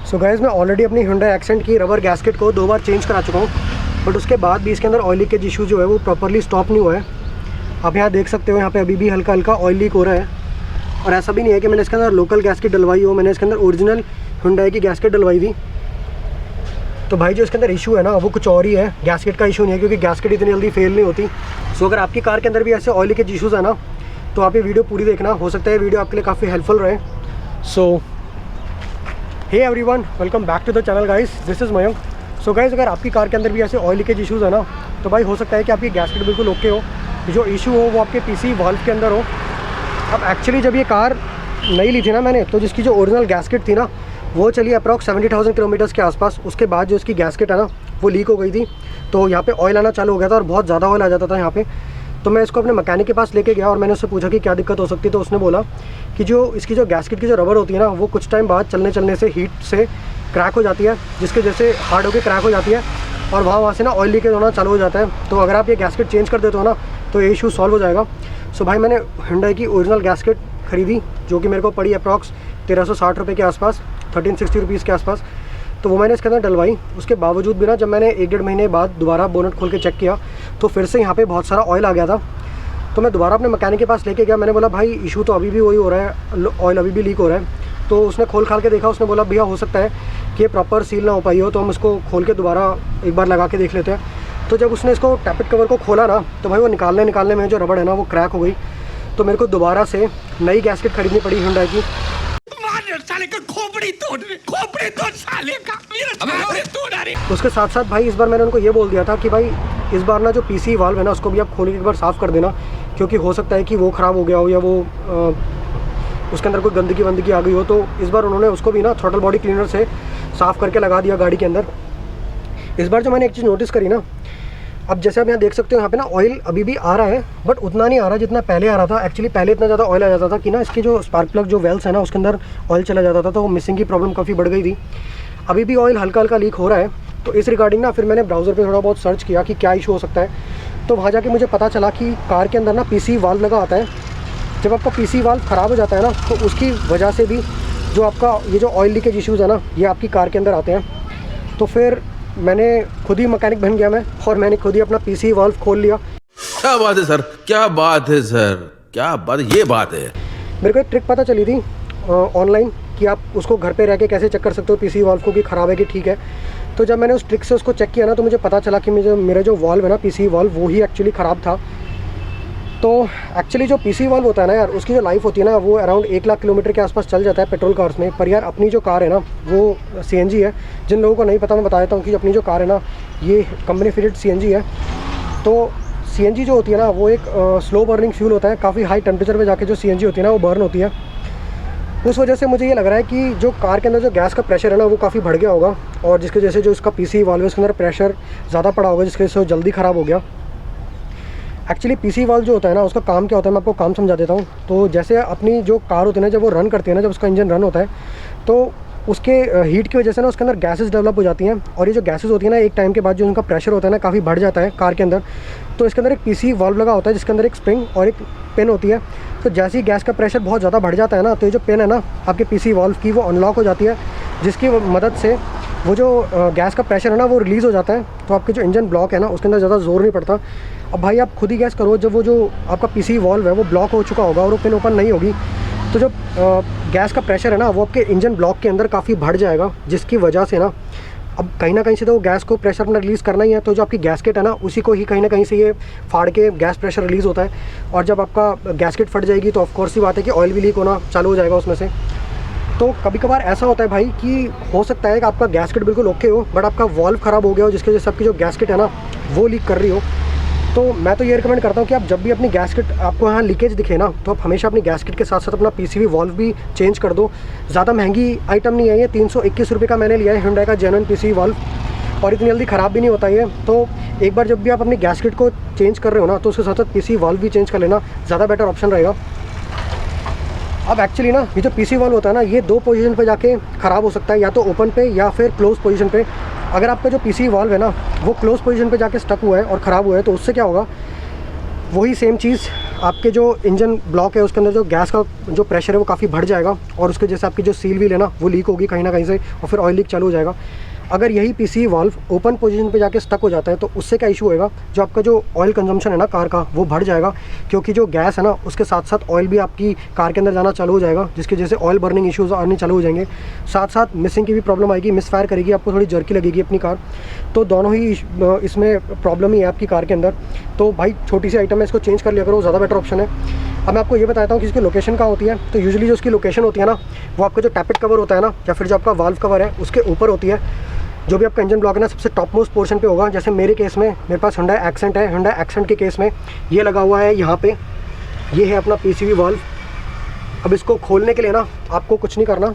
So guys, मैं already अपनी Hyundai Accent की रबर गैस्केट को 2 बार चेंज करा चुका हूँ, बट उसके बाद भी इसके अंदर ऑयल लीकेज इशू जो है वो प्रॉपरली स्टॉप नहीं हुआ है। आप यहाँ देख सकते हो, यहाँ पे अभी भी हल्का हल्का ऑयल लीक हो रहा है। और ऐसा भी नहीं है कि मैंने इसके अंदर लोकल गैस्केट डलवाई हो, मैंने इसके अंदर ओरिजिनल Hyundai की गैस्केट डलवाई थी। तो भाई जो इसके अंदर इशू है ना वो कुछ और ही है, गैस्केट का इशू नहीं है, क्योंकि गैस्केट इतनी जल्दी फेल नहीं होती। सो अगर आपकी कार के अंदर भी ऐसे ऑयल लीकेज इशूज़ है ना, तो आप ये वीडियो पूरी देखना, हो सकता है वीडियो आपके लिए काफ़ी हेल्पफुल रहे। So hey everyone, welcome back to the channel guys, this is Mayank. So guys, अगर आपकी कार के अंदर भी ऐसे ऑयल लीकेज इशूज़ है ना, तो भाई हो सकता है कि आपकी गैस्केट बिल्कुल ओके हो, जो इशू हो वो आपके पीसी वाल्व के अंदर हो। अब एक्चुअली जब ये कार नई ली थी ना मैंने, तो जिसकी जो ओरिजिनल गैस्केट थी ना वो चली अप्रॉक्स 70,000 किलोमीटर्स के आसपास। उसके बाद जो इसकी गैस्केट है ना वो लीक हो गई थी, तो यहाँ पे ऑयल आना चालू हो गया था और बहुत ज़्यादा ऑयल आ जाता था यहाँ पे। तो मैं इसको अपने मैकेनिक के पास लेके गया और मैंने उससे पूछा कि क्या दिक्कत हो सकती है। तो उसने बोला कि जो इसकी जो गैस्केट की जो रबर होती है ना वो कुछ टाइम बाद चलने से हीट से क्रैक हो जाती है, जिसके जैसे हार्ड होकर क्रैक हो जाती है और वहाँ से ना ऑयल लीकेज होना चालू हो जाता है। तो अगर आप ये गैस्केट चेंज कर देते हो ना तो ये इशू सॉल्व हो जाएगा। सो भाई मैंने Hyundai की ओरिजिनल गैस्केट खरीदी, जो कि मेरे को पड़ी अप्रॉक्स 1360 रुपये के आसपास, 1360 रुपीज़ के आसपास। तो वो मैंने इसके अंदर डलवाई। उसके बावजूद भी ना जब मैंने 1-1.5 महीने बाद दोबारा बोनट खोल के चेक किया तो फिर से यहाँ पे बहुत सारा ऑयल आ गया था। तो मैं दोबारा अपने मैकेनिक के पास लेके गया, मैंने बोला भाई इशू तो अभी भी वही हो रहा है, ऑयल अभी भी लीक हो रहा है। तो उसने खोल खाल के देखा, उसने बोला भैया हो सकता है कि ये प्रॉपर सील ना हो पाई हो, तो हम इसको खोल के दोबारा एक बार लगा के देख लेते हैं। तो जब उसने इसको टैपेट कवर को खोला ना, तो भाई वो निकालने में जो रबड़ है ना वो क्रैक हो गई। तो मेरे को दोबारा से नई गैस्केट खरीदनी पड़ी Hyundai की। साले का खोपड़ी तोड़ साले का, मेरा तोड़। अरे उसके साथ साथ भाई इस बार मैंने उनको ये बोल दिया था कि भाई इस बार ना जो पीसी वाल्व है ना उसको भी आप खोल के एक बार साफ़ कर देना, क्योंकि हो सकता है कि वो ख़राब हो गया हो या वो उसके अंदर कोई गंदगी आ गई हो। तो इस बार उन्होंने उसको भी ना थ्रॉटल बॉडी क्लीनर से साफ़ करके लगा दिया गाड़ी के अंदर। इस बार जो मैंने एक चीज़ नोटिस करी ना, अब जैसे आप यहाँ देख सकते हो यहाँ पे ना ऑयल अभी भी आ रहा है, बट उतना नहीं आ रहा जितना पहले आ रहा था। एक्चुअली पहले इतना ज़्यादा ऑयल आ जाता था कि ना इसकी जो स्पार्क प्लग जो वेल्स है ना उसके अंदर ऑयल चला जाता था, तो मिसिंग की प्रॉब्लम काफ़ी बढ़ गई थी। अभी भी ऑयल हल्का हल्का लीक हो रहा है। तो इस रिगार्डिंग ना फिर मैंने ब्राउज़र पे थोड़ा बहुत सर्च किया कि क्या इशू हो सकता है। तो वहाँ जाके मुझे पता चला कि कार के अंदर ना पीसी वाल्व लगा आता है। जब आपका पीसी वाल्व ख़राब हो जाता है ना, तो उसकी वजह से भी जो आपका ये जो ऑयल लीकेज इशूज़ है ना ये आपकी कार के अंदर आते हैं। तो फिर मैंने खुद ही मैकेनिक बन गया मैं, और मैंने खुद ही अपना पीसी वाल्व खोल लिया। क्या बात है सर, क्या बात है सर, क्या बात, ये बात है। मेरे को एक ट्रिक पता चली थी ऑनलाइन कि आप उसको घर पे रह के कैसे चेक कर सकते हो पीसी वाल्व को कि ख़राब है कि ठीक है। तो जब मैंने उस ट्रिक से उसको चेक किया ना, तो मुझे पता चला कि मेरा जो वाल्व है ना पीसी वाल्व वो ही एक्चुअली ख़राब था। तो एक्चुअली जो पीसी वाल्व होता है ना यार, उसकी जो लाइफ होती है ना वो अराउंड 1 लाख किलोमीटर के आसपास चल जाता है पेट्रोल कार्स में। पर यार अपनी जो कार है ना वो CNG है। जिन लोगों को नहीं पता मैं बता देता हूँ कि अपनी जो कार है ना ये कंपनी फिटेड CNG है। तो CNG जो होती है ना वो एक स्लो बर्निंग फ्यूल होता है। काफ़ी हाई टेम्परेचर पे जाके जो CNG होती है ना वो बर्न होती है। उस वजह से मुझे ये लग रहा है कि जो कार के अंदर जो गैस का प्रेशर है ना वो काफ़ी बढ़ गया होगा, और जिसके जैसे जो इसका पीसी वाल्व है उसके अंदर प्रेशर ज़्यादा पड़ा होगा, जिसकी वजह से वो जल्दी ख़राब हो गया। एक्चुअली पीसी वाल्व जो होता है ना उसका काम क्या होता है, मैं आपको काम समझा देता हूँ। तो जैसे अपनी जो कार होती है ना जब वो रन करती है ना, जब उसका इंजन रन होता है तो उसके हीट की वजह से ना उसके अंदर गैसेस डेवलप हो जाती हैं, और ये जो गैसेस होती है ना एक टाइम के बाद जो उनका प्रेशर होता है ना काफ़ी बढ़ जाता है कार के अंदर। तो इसके अंदर एक पीसी वाल्व लगा होता है जिसके अंदर एक स्प्रिंग और एक पिन होती है। तो जैसे ही गैस का प्रेशर बहुत ज़्यादा बढ़ जाता है ना, तो ये जो पिन है ना आपके पीसी वाल्व की वो अनलॉक हो जाती है, जिसकी मदद से वो जो गैस का प्रेशर है ना वो रिलीज़ हो जाता है। तो आपके जो इंजन ब्लॉक है ना उसके अंदर ज़्यादा जोर नहीं पड़ता। अब भाई आप खुद ही गैस करो, जब वो जो आपका पीसी वाल्व है वो ब्लॉक हो चुका होगा और वो पिन ओपन नहीं होगी, तो जो गैस का प्रेशर है ना वो आपके इंजन ब्लॉक के अंदर काफ़ी बढ़ जाएगा, जिसकी वजह से ना अब कहीं ना कहीं से तो वो गैस को प्रेशर अपना रिलीज़ करना ही है। तो जो आपकी गैस्केट है ना उसी को ही कहीं ना कहीं से ये फाड़ के गैस प्रेशर रिलीज़ होता है, और जब आपका गैस्केट फट जाएगी तो ऑफकोर्स ही बात है कि ऑयल भी लीक होना चालू हो जाएगा उसमें से। तो कभी कभार ऐसा होता है भाई कि हो सकता है कि आपका गैस्केट बिल्कुल ओके हो, बट आपका वाल्व ख़राब हो गया हो, जिसकी वजह से आपकी जो गैस्केट है ना वो लीक कर रही हो। तो मैं तो ये रिकमेंड करता हूँ कि आप जब भी अपनी गैस्केट आपको यहाँ लीकेज दिखे ना, तो आप हमेशा अपनी गैस्केट के साथ साथ अपना PCV वाल्व भी चेंज कर दो। ज़्यादा महंगी आइटम नहीं है ये, 321 रुपये का मैंने लिया है Hyundai का जेन्युइन PCV वाल्व, और इतनी जल्दी ख़राब भी नहीं होता ये। तो एक बार जब भी आप अपनी गैस्केट को चेंज कर रहे हो ना, तो उसके साथ साथ PCV वाल्व भी चेंज कर लेना, ज़्यादा बेटर ऑप्शन रहेगा। अब एक्चुअली ना ये जो पीसी वाल्व होता है ना ये 2 पोजीशन पे जाके ख़राब हो सकता है, या तो ओपन पे या फिर क्लोज पोजीशन पे। अगर आपका जो पीसी वाल्व है ना वो क्लोज पोजीशन पे जाके स्टक हुआ है और ख़राब हुआ है, तो उससे क्या होगा, वही सेम चीज़ आपके जो इंजन ब्लॉक है उसके अंदर जो गैस का जो प्रेशर है वो काफ़ी बढ़ जाएगा और उसके जैसे आपकी जो सील व्हील है ना वो लीक होगी कहीं ना कहीं से और फिर ऑयल लीक चालू हो जाएगा। अगर यही पीसीवी वाल्व ओपन पोजीशन पे जाके स्टक हो जाता है तो उससे क्या इशू होएगा, जो आपका जो ऑयल कंजम्पशन है ना कार का वो बढ़ जाएगा, क्योंकि जो गैस है ना उसके साथ साथ ऑयल भी आपकी कार के अंदर जाना चालू हो जाएगा, जिसकी वजह से ऑयल बर्निंग इश्यूज़ आने चालू हो जाएंगे। साथ साथ मिसिंग की भी प्रॉब्लम आएगी, मिस फायर करेगी, आपको थोड़ी जर्की लगेगी अपनी कार। तो दोनों ही इसमें प्रॉब्लम ही है आपकी कार के अंदर। तो भाई छोटी सी आइटम है, इसको चेंज कर लिया करो, ज़्यादा बेटर ऑप्शन है। अब मैं आपको ये बताता हूँ कि इसकी लोकेशन कहाँ होती है। तो यूजुअली जो उसकी लोकेशन होती है ना वो आपका जो टैपेट कवर होता है ना या फिर जो आपका वाल्व कवर है उसके ऊपर होती है। जो भी आपका इंजन ब्लॉक है ना सबसे टॉप मोस्ट पोर्शन पे होगा। जैसे मेरे केस में मेरे पास Hyundai Accent है, Hyundai Accent के केस में ये लगा हुआ है यहाँ पे, ये है अपना पीसीवी वाल्व। अब इसको खोलने के लिए ना आपको कुछ नहीं करना,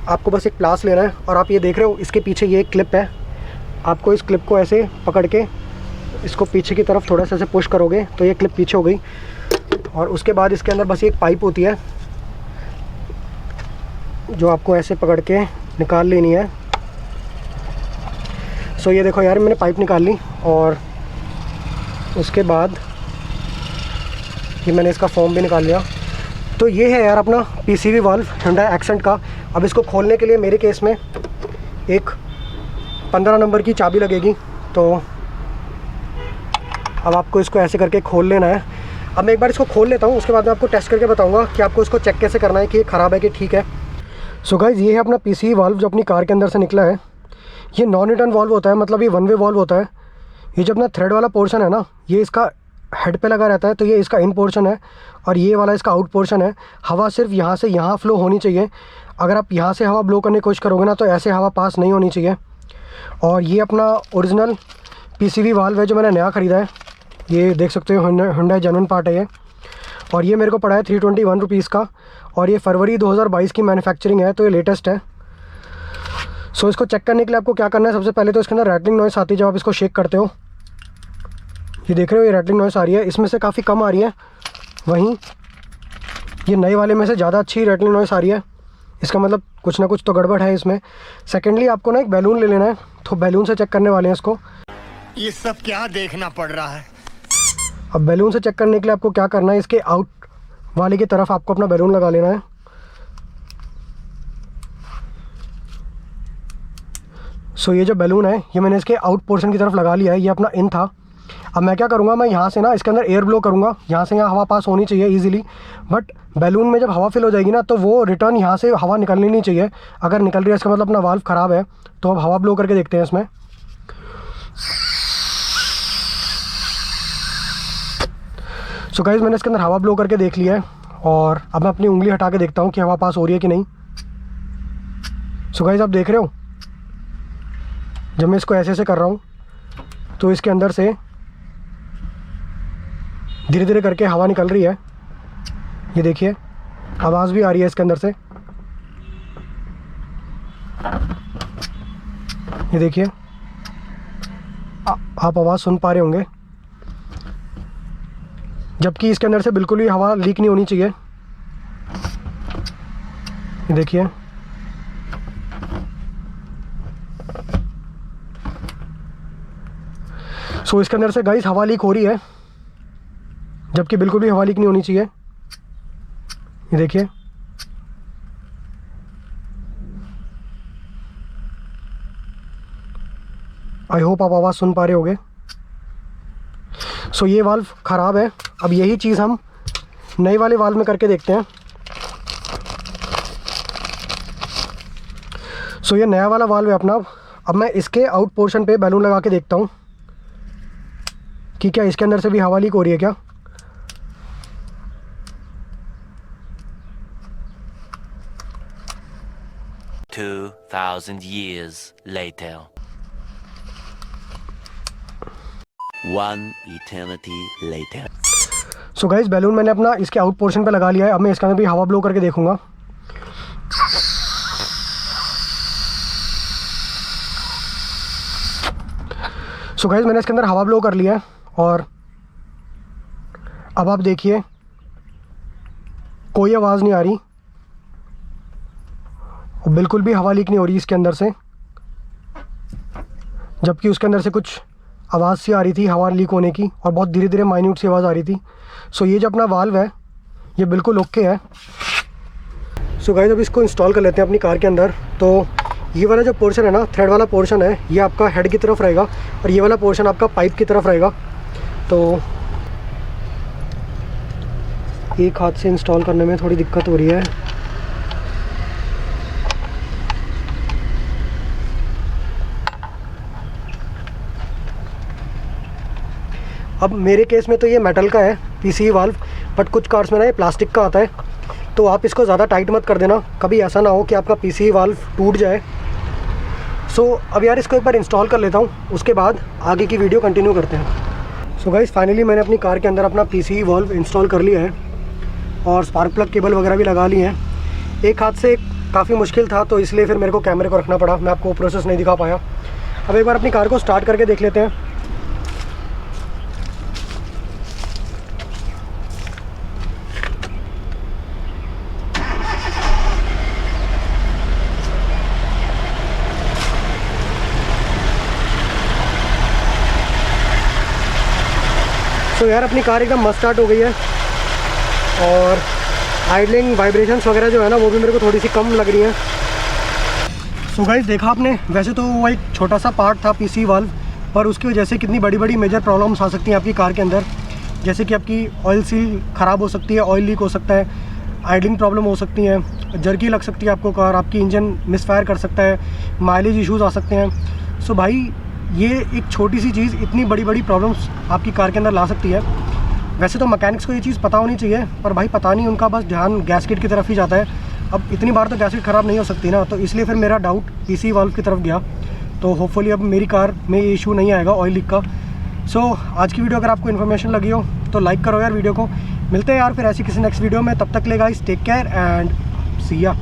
आपको बस एक प्लास लेना है और आप ये देख रहे हो इसके पीछे ये एक क्लिप है। आपको इस क्लिप को ऐसे पकड़ के इसको पीछे की तरफ थोड़ा सा ऐसे पुश करोगे तो ये क्लिप पीछे हो गई। और उसके बाद इसके अंदर बस एक पाइप होती है जो आपको ऐसे पकड़ के निकाल लेनी है। सो ये देखो यार मैंने पाइप निकाल ली और उसके बाद ये मैंने इसका फॉर्म भी निकाल लिया। तो ये है यार अपना पीसीवी वाल्व Hyundai Accent का। अब इसको खोलने के लिए मेरे केस में एक 15 नंबर की चाबी लगेगी। तो अब आपको इसको ऐसे करके खोल लेना है। अब मैं एक बार इसको खोल लेता हूँ, उसके बाद मैं आपको टेस्ट करके बताऊँगा कि आपको इसको चेक कैसे करना है कि ये ख़राब है कि ठीक है। सो गाइज़ ये है अपना पीसीवी वाल्व जो अपनी कार के अंदर से निकला है। ये नॉन रिटर्न वाल्व होता है, मतलब ये वन वे वाल्व होता है। ये जो अपना थ्रेड वाला पोर्शन है ना ये इसका हेड पे लगा रहता है, तो ये इसका इन पोर्शन है और ये वाला इसका आउट पोर्शन है। हवा सिर्फ यहाँ से यहाँ फ़्लो होनी चाहिए। अगर आप यहाँ से हवा ब्लो करने की कोशिश करोगे ना तो ऐसे हवा पास नहीं होनी चाहिए। और ये अपना ओरिजिनल पीसीवी वाल्व है जो मैंने नया ख़रीदा है। ये देख सकते हो Hyundai जेन्युइन पार्ट है ये। और ये मेरे को पड़ा है 321 रुपीज़ का और ये फरवरी 2022 की मैन्युफैक्चरिंग है, तो ये लेटेस्ट है। सो इसको चेक करने के लिए आपको क्या करना है, सबसे पहले तो इसके अंदर रैटलिंग नॉइस आती है जब आप इसको शेक करते हो। ये देख रहे हो ये रैटलिंग नॉइस आ रही है, इसमें से काफ़ी कम आ रही है। वहीं ये नए वाले में से ज़्यादा अच्छी रैटलिंग नॉइस आ रही है। इसका मतलब कुछ ना कुछ तो गड़बड़ है इसमें। सेकेंडली आपको ना एक बैलून ले लेना है, तो बैलून से चेक करने वाले हैं इसको। ये सब क्या देखना पड़ रहा है। अब बैलून से चेक करने के लिए आपको क्या करना है, इसके आउट वाले की तरफ आपको अपना बैलून लगा लेना है। सो ये जो बैलून है ये मैंने इसके आउट पोर्शन की तरफ लगा लिया है, ये अपना इन था। अब मैं क्या करूँगा, मैं यहाँ से ना इसके अंदर एयर ब्लो करूँगा, यहाँ से यहाँ हवा पास होनी चाहिए इजीली। बट बैलून में जब हवा फिल हो जाएगी ना तो वो रिटर्न यहाँ से हवा निकलनी नहीं चाहिए। अगर निकल रही है इसका मतलब अपना वाल्व ख़राब है। तो अब हवा ब्लो करके देखते हैं इसमें। सो गाइस मैंने इसके अंदर हवा ब्लो करके देख लिया है और अब मैं अपनी उंगली हटा के देखता हूँ कि हवा पास हो रही है कि नहीं। सो गाइस आप देख रहे हो जब मैं इसको ऐसे ऐसे कर रहा हूँ तो इसके अंदर से धीरे धीरे करके हवा निकल रही है। ये देखिए आवाज़ भी आ रही है इसके अंदर से। ये देखिए आप आवाज़ सुन पा रहे होंगे, जबकि इसके अंदर से बिल्कुल भी हवा लीक नहीं होनी चाहिए। ये देखिए सो इसके अंदर से गाइस हवा लीक हो रही है, जबकि बिल्कुल भी हवा लीक नहीं होनी चाहिए। ये देखिए आई होप आप आवाज़ सुन पा रहे होंगे। सो ये वाल्व ख़राब है। अब यही चीज़ हम नए वाले वाल्व में करके देखते हैं। सो ये नया वाला वाल्व है अपना। अब मैं इसके आउट पोर्शन पे बैलून लगा के देखता हूँ कि क्या इसके अंदर से भी हवा लीक हो रही है क्या। $2,000 years later. One eternity later. So guys balloon मैंने अपना इसके आउट पोर्शन पे लगा लिया है। अब मैं इसके अंदर भी हवा ब्लो करके देखूंगा। सो गाइस मैंने इसके अंदर हवा ब्लो कर लिया है और अब आप देखिए कोई आवाज़ नहीं आ रही और बिल्कुल भी हवा लीक नहीं हो रही इसके अंदर से, जबकि उसके अंदर से कुछ आवाज़ सी आ रही थी हवा लीक होने की, और बहुत धीरे धीरे माइन्यूट सी आवाज़ आ रही थी। सो ये जो अपना वाल्व है ये बिल्कुल ओके है। सो गाइस अब इसको इंस्टॉल कर लेते हैं अपनी कार के अंदर। तो ये वाला जो पोर्शन है ना, थ्रेड वाला पोर्शन है, ये आपका हेड की तरफ रहेगा और ये वाला पोर्शन आपका पाइप की तरफ रहेगा। तो एक हाथ से इंस्टॉल करने में थोड़ी दिक्कत हो रही है। अब मेरे केस में तो ये मेटल का है पीसीई वाल्व, बट कुछ कार्स में ना ये प्लास्टिक का आता है, तो आप इसको ज़्यादा टाइट मत कर देना, कभी ऐसा ना हो कि आपका पीसीई वाल्व टूट जाए। सो अब यार इसको एक बार इंस्टॉल कर लेता हूँ, उसके बाद आगे की वीडियो कंटिन्यू करते हैं। सो गाइस फाइनली मैंने अपनी कार के अंदर अपना पीसीई वाल्व इंस्टॉल कर लिया है और स्पार्क प्लग केबल वगैरह भी लगा ली है। एक हाथ से काफ़ी मुश्किल था, तो इसलिए फिर मेरे को कैमरे को रखना पड़ा, मैं आपको प्रोसेस नहीं दिखा पाया। अब एक बार अपनी कार को स्टार्ट करके देख लेते हैं। तो यार अपनी कार एकदम मस्त स्टार्ट हो गई है और आइडलिंग वाइब्रेशंस वगैरह जो है ना वो भी मेरे को थोड़ी सी कम लग रही हैं। सो गाइस देखा आपने, वैसे तो वो एक छोटा सा पार्ट था पीसी वाल्व, पर उसकी वजह से कितनी बड़ी बड़ी मेजर प्रॉब्लम्स आ सकती हैं आपकी कार के अंदर, जैसे कि आपकी ऑयल सील ख़राब हो सकती है, ऑयल लीक हो सकता है, आइडलिंग प्रॉब्लम हो सकती है, जर्की लग सकती है आपको कार, आपकी इंजन मिसफायर कर सकता है, माइलेज इश्यूज़ आ सकते हैं। सो भाई ये एक छोटी सी चीज़ इतनी बड़ी बड़ी प्रॉब्लम्स आपकी कार के अंदर ला सकती है। वैसे तो मैकेनिक्स को ये चीज़ पता होनी चाहिए, पर भाई पता नहीं, उनका बस ध्यान गैसकिट की तरफ ही जाता है। अब इतनी बार तो गैसकिट ख़राब नहीं हो सकती ना, तो इसलिए फिर मेरा डाउट पीसी वाल्व की तरफ गया। तो होपफुली अब मेरी कार में ये इशू नहीं आएगा ऑयल लीक का। सो आज की वीडियो अगर आपको इन्फॉर्मेशन लगी हो तो लाइक करो यार वीडियो को। मिलते हैं यार फिर ऐसी किसी नेक्स्ट वीडियो में, तब तक ले गाइस टेक केयर एंड सी या।